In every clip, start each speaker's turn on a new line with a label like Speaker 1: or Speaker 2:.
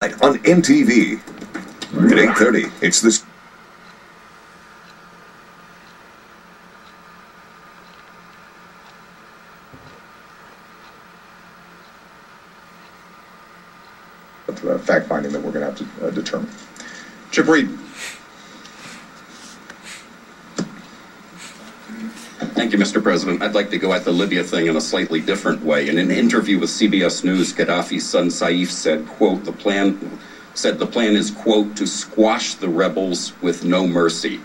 Speaker 1: On MTV at 8:30. It's this.
Speaker 2: Fact-finding that we're going to have to determine. Chip Reed.
Speaker 3: Thank you, Mr. President. I'd like to go at the Libya thing in a slightly different way. In an interview with CBS News, Gaddafi's son Saif said, quote, the plan is, quote, to squash the rebels with no mercy.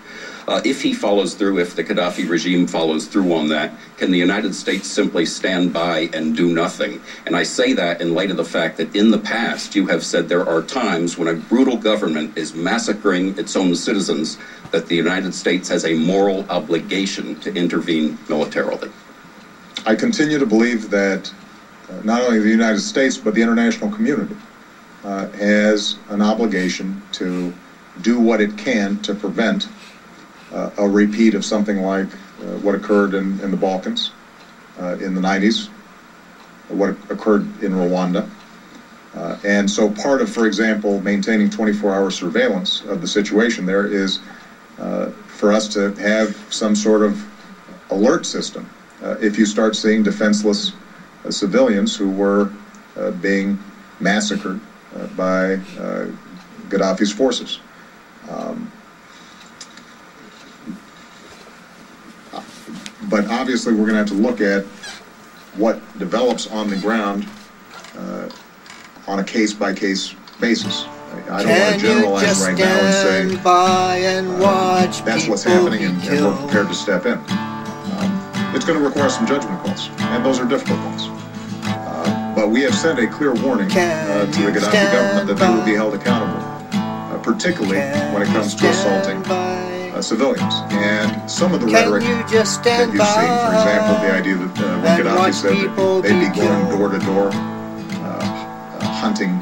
Speaker 3: If he follows through, if the Gaddafi regime follows through on that, can the United States simply stand by and do nothing? And I say that in light of the fact that in the past you have said there are times when a brutal government is massacring its own citizens that the United States has a moral obligation to intervene militarily.
Speaker 2: I continue to believe that not only the United States but the international community has an obligation to do what it can to prevent a repeat of something like what occurred in the Balkans in the 90s, what occurred in Rwanda. And so part of, for example, maintaining 24-hour surveillance of the situation there is for us to have some sort of alert system if you start seeing defenseless civilians who were being massacred by Gaddafi's forces. But obviously we're going to have to look at what develops on the ground on a case-by-case basis. I don't want to generalize right now and say that's what's happening and we're prepared to step in. It's going to require some judgment calls, and those are difficult ones. But we have sent a clear warning to the Gaddafi government that they will be held accountable, particularly when it comes to assaulting civilians. And some of the rhetoric that you've seen, for example, the idea that when Gaddafi said that they'd be going door to door hunting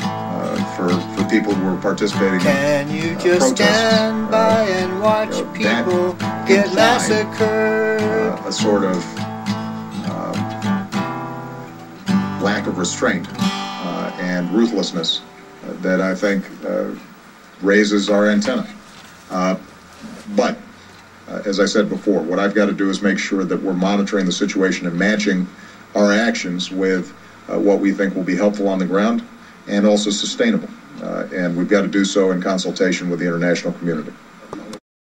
Speaker 2: for people who were participating in protests.
Speaker 4: Stand by and watch people get massacred.
Speaker 2: A sort of lack of restraint and ruthlessness that I think raises our antenna. But, as I said before, what I've got to do is make sure that we're monitoring the situation and matching our actions with what we think will be helpful on the ground and also sustainable. And we've got to do so in consultation with the international community.